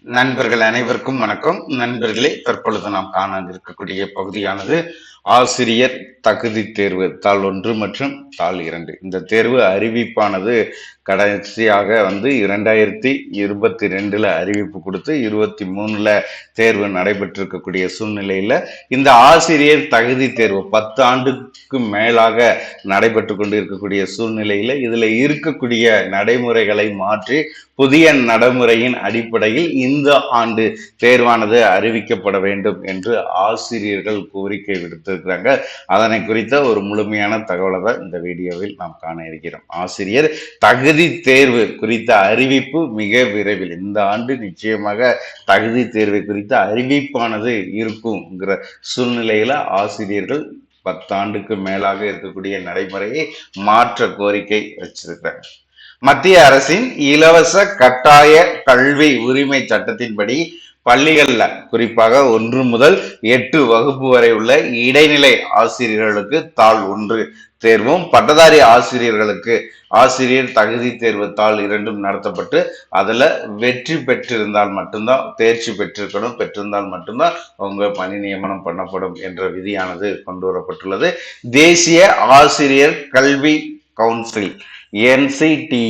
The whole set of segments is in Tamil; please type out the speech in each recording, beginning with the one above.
நண்பர்கள் அனைவருக்கும் வணக்கம். நண்பர்களே, தற்பொழுது நாம் காண இருக்கக்கூடிய பகுதியானது ஆசிரியர் தகுதி தேர்வு தாள் 1 மற்றும் தாள் 2. இந்த தேர்வு அறிவிப்பானது கடைசியாக 2022 அறிவிப்பு கொடுத்து 23 தேர்வு நடைபெற்றிருக்கக்கூடிய சூழ்நிலையில இந்த ஆசிரியர் தகுதி தேர்வு 10 ஆண்டுக்கு மேலாக நடைபெற்று கொண்டு இருக்கக்கூடிய சூழ்நிலையில இதுல இருக்கக்கூடிய நடைமுறைகளை மாற்றி புதிய நடைமுறையின் அடிப்படையில் இந்த ஆண்டு தேர்வானது அறிவிக்கப்பட வேண்டும் என்று ஆசிரியர்கள் கோரிக்கை விடுத்திருக்கிறாங்க. அதனை குறித்த ஒரு முழுமையான தகவலை தான் இந்த வீடியோவில் நாம் காண இருக்கிறோம். ஆசிரியர் தகுதி தேர்வு குறித்த அறிவிப்பு மிக விரைவில் இந்த ஆண்டு நிச்சயமாக தகுதி தேர்வு குறித்த அறிவிப்பானது இருக்குங்கிற சூழ்நிலையில ஆசிரியர்கள் 10 ஆண்டுக்கு மேலாக இருக்கக்கூடிய நடைமுறையை மாற்ற கோரிக்கை வச்சிருக்கிறாங்க. மத்திய அரசின் இலவச கட்டாய கல்வி உரிமை சட்டத்தின்படி பள்ளிகள்ல குறிப்பாக 1 முதல் 8 வகுப்பு வரை உள்ள இடைநிலை ஆசிரியர்களுக்கு தாள் 1 தேர்வும் பட்டதாரி ஆசிரியர்களுக்கு ஆசிரியர் தகுதி தேர்வு தாள் 2 நடத்தப்பட்டு அதுல வெற்றி பெற்றிருந்தால் மட்டும்தான் தேர்ச்சி பெற்றிருந்தால் மட்டும்தான் அவங்க பணி நியமனம் பண்ணப்படும் என்ற விதியானது கொண்டு வரப்பட்டுள்ளது. தேசிய ஆசிரியர் கல்வி கவுன்சில் NCTE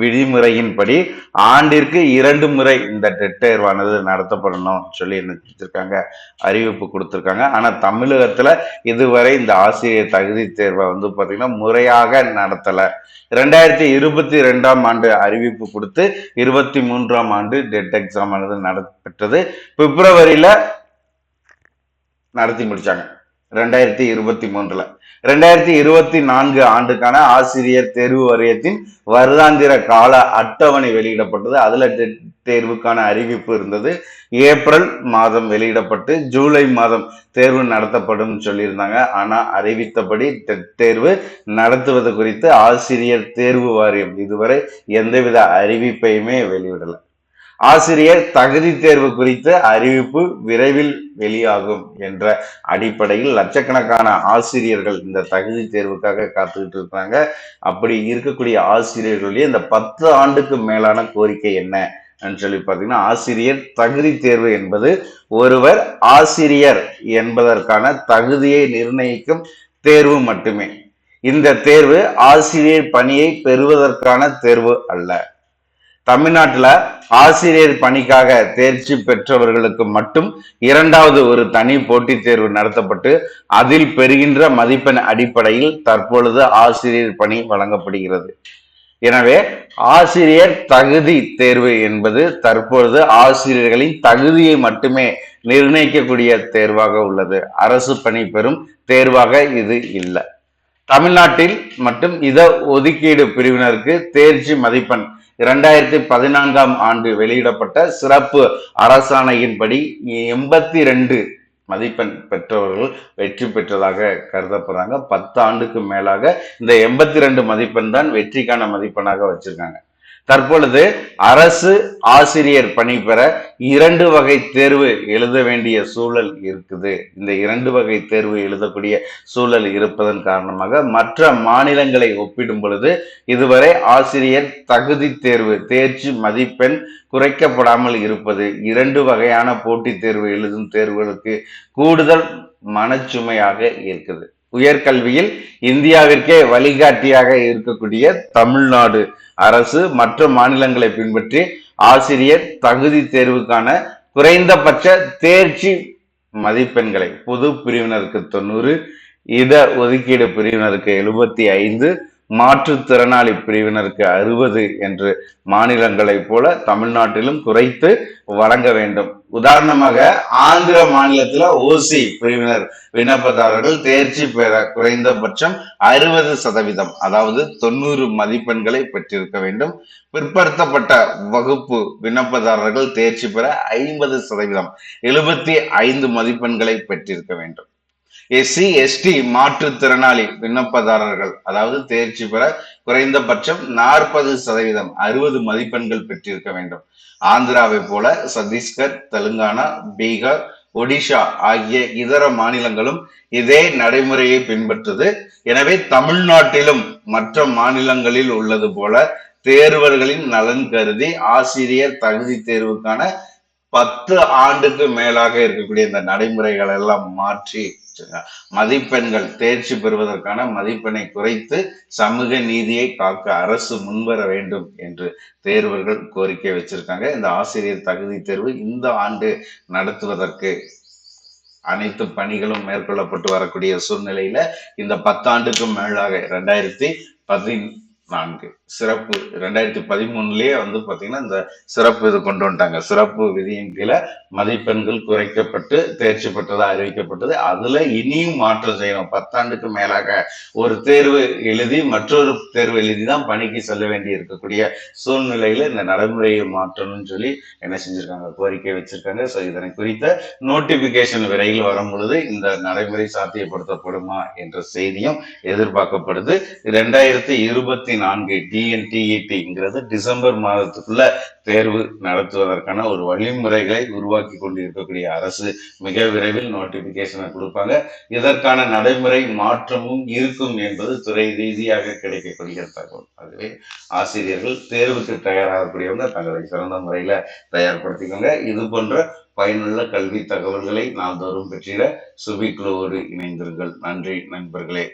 விதிமுறையின்படி ஆண்டிற்கு 2 முறை இந்த டெட் தேர்வானது நடத்தப்படணும் சொல்லி நினைச்சிருக்காங்க, அறிவிப்பு கொடுத்திருக்காங்க. ஆனா தமிழகத்துல இதுவரை இந்த ஆசிரியர் தகுதி தேர்வை பாத்தீங்கன்னா முறையாக நடத்தல. 2022 ஆண்டு அறிவிப்பு கொடுத்து 23 ஆண்டு டெட் எக்ஸாம் ஆனது நடைபெற்றது. பிப்ரவரியில நடத்தி முடிச்சாங்க 2023. 2024 ஆண்டுக்கான ஆசிரியர் தேர்வு வாரியத்தின் வருடாந்திர கால அட்டவணை வெளியிடப்பட்டது. அதுல தேர்வுக்கான அறிவிப்பு இருந்தது. ஏப்ரல் மாதம் வெளியிடப்பட்டு ஜூலை மாதம் தேர்வு நடத்தப்படும் சொல்லியிருந்தாங்க. ஆனா அறிவித்தபடி தேர்வு நடத்துவது குறித்து ஆசிரியர் தேர்வு வாரியம் இதுவரை எந்தவித அறிவிப்பையுமே வெளியிடல. ஆசிரியர் தகுதி தேர்வு குறித்த அறிவிப்பு விரைவில் வெளியாகும் என்ற அடிப்படையில் லட்சக்கணக்கான ஆசிரியர்கள் இந்த தகுதி தேர்வுக்காக காத்துக்கிட்டு இருக்காங்க. அப்படி இருக்கக்கூடிய ஆசிரியர்களுடைய இந்த 10 ஆண்டுக்கு மேலான கோரிக்கை என்ன சொல்லி பார்த்தீங்கன்னா, ஆசிரியர் தகுதி தேர்வு என்பது ஒருவர் ஆசிரியர் என்பதற்கான தகுதியை நிர்ணயிக்கும் தேர்வு மட்டுமே. இந்த தேர்வு ஆசிரியர் பணியை பெறுவதற்கான தேர்வு அல்ல. தமிழ்நாட்டுல ஆசிரியர் பணிக்காக தேர்ச்சி பெற்றவர்களுக்கு மட்டும் 2வது ஒரு தனி போட்டித் தேர்வு நடத்தப்பட்டு அதில் பெறுகின்ற மதிப்பெண் அடிப்படையில் தற்பொழுது ஆசிரியர் பணி வழங்கப்படுகிறது. எனவே ஆசிரியர் தகுதி தேர்வு என்பது தற்பொழுது ஆசிரியர்களின் தகுதியை மட்டுமே நிர்ணயிக்கக்கூடிய தேர்வாக உள்ளது. அரசு பணி பெறும் தேர்வாக இது இல்லை. தமிழ்நாட்டில் மட்டும் இத ஒதுக்கீடு பிரிவினருக்கு தேர்ச்சி மதிப்பெண் 2014 ஆண்டு வெளியிடப்பட்ட சிறப்பு அரசாணையின்படி 82 மதிப்பெண் பெற்றவர்கள் வெற்றி பெற்றதாக கருதப்படுறாங்க. 10 ஆண்டுக்கு மேலாக இந்த 82 மதிப்பெண் தான் வெற்றிக்கான மதிப்பெண்ணாக வச்சிருக்காங்க. தற்பொழுது அரசு ஆசிரியர் பணி பெற 2 வகை தேர்வு எழுத வேண்டிய சூழல் இருக்குது. இந்த 2 வகை தேர்வு எழுதக்கூடிய சூழல் இருப்பதன் காரணமாக மற்ற மாநிலங்களை ஒப்பிடும் பொழுது இதுவரை ஆசிரியர் தகுதி தேர்வு தேர்ச்சி மதிப்பெண் குறைக்கப்படாமல் இருப்பது 2 வகையான போட்டித் தேர்வு எழுதும் தேர்வுகளுக்கு கூடுதல் மனச்சுமையாக இருக்குது. உயர்கல்வியில் இந்தியாவிற்கே வழிகாட்டியாக இருக்கக்கூடிய தமிழ்நாடு அரசு மற்ற மாநிலங்களை பின்பற்றி ஆசிரியர் தகுதி தேர்வுக்கான குறைந்தபட்ச தேர்ச்சி மதிப்பெண்களை பொது பிரிவினருக்கு 90, இட ஒதுக்கீடு பிரிவினருக்கு 75, மாற்றுத்திறனாளி பிரிவினருக்கு 60 என்று மாநிலங்களை போல தமிழ்நாட்டிலும் குறைத்து வழங்க வேண்டும். உதாரணமாக ஆந்திர மாநிலத்தில் ஓசி பிரிவினர் விண்ணப்பதாரர்கள் தேர்ச்சி பெற குறைந்தபட்சம் 60%, அதாவது 90 மதிப்பெண்களை பெற்றிருக்க வேண்டும். பிற்படுத்தப்பட்ட வகுப்பு விண்ணப்பதாரர்கள் தேர்ச்சி பெற 50%, 75 மதிப்பெண்களை பெற்றிருக்க வேண்டும். SC ST மாற்றுத்திறனாளி விண்ணப்பதாரர்கள் அதாவது தேர்ச்சி பெற குறைந்தபட்சம் 40%, 60 மதிப்பெண்கள் பெற்றிருக்க வேண்டும். ஆந்திராவை போல சத்தீஸ்கர், தெலுங்கானா, பீகார், ஒடிஷா ஆகிய இதர மாநிலங்களும் இதே நடைமுறையை பின்பற்றுது. எனவே தமிழ்நாட்டிலும் மற்ற மாநிலங்களில் உள்ளது போல தேர்வர்களின் நலன் கருதி ஆசிரியர் தகுதி தேர்வுக்கான 10 ஆண்டுக்கு மேலாக இருக்கக்கூடிய இந்த நடைமுறைகள் எல்லாம் மாற்றி மதிப்பெண்கள் தேர்ச்சி பெறுவதற்கான மதிப்பெண்ணை குறைத்து சமூக நீதியை காக்க அரசு முன்வர வேண்டும் என்று தேர்வர்கள் கோரிக்கை வச்சிருக்காங்க. இந்த ஆசிரியர் தகுதி தேர்வு இந்த ஆண்டு நடத்துவதற்கு அனைத்து பணிகளும் மேற்கொள்ளப்பட்டு வரக்கூடிய சூழ்நிலையில இந்த 10 ஆண்டுக்கும் மேலாக 2014 சிறப்பு 2013லயே பாத்தீங்கன்னா இந்த சிறப்பு இது கொண்டு வந்துட்டாங்க. சிறப்பு விதியின் கீழே மதிப்பெண்கள் குறைக்கப்பட்டு தேர்ச்சி பெற்றதா அறிவிக்கப்பட்டது. அதுல இனியும் மாற்றம் செய்யணும். 10 ஆண்டுக்கு மேலாக ஒரு தேர்வு எழுதி மற்றொரு தேர்வு எழுதி தான் பணிக்கு செல்ல வேண்டி இருக்கக்கூடிய சூழ்நிலையில இந்த நடைமுறையை மாற்றணும்னு சொல்லி என்ன செஞ்சிருக்காங்க, கோரிக்கை வச்சிருக்காங்க. ஸோ இதனை குறித்த நோட்டிபிகேஷன் விரைவில் வரும் பொழுது இந்த நடைமுறை சாத்தியப்படுத்தப்படுமா என்ற செய்தியும் எதிர்பார்க்கப்படுது. 2024 டிஎன்டிஇடிங்கிறது டிசம்பர் மாதத்துக்குள்ள தேர்வு நடத்துவதற்கான ஒரு வழிமுறைகளை உருவாக்கி கொண்டு இருக்கக்கூடிய அரசு மிக விரைவில் நோட்டிபிகேஷனை கொடுப்பாங்க. இதற்கான நடைமுறை மாற்றமும் இருக்கும் என்பது துறை ரீதியாக கிடைக்கக்கூடிய தகவல். ஆகவே ஆசிரியர்கள் தேர்வுக்கு தயாராகக்கூடியவங்க தங்களை சிறந்த முறையில தயார்படுத்திக்கோங்க. இது போன்ற பயனுள்ள கல்வி தகவல்களை நாள்தோறும் பெற்றிட சுபிக்ளோடு இணைந்திருங்கள். நன்றி நண்பர்களே.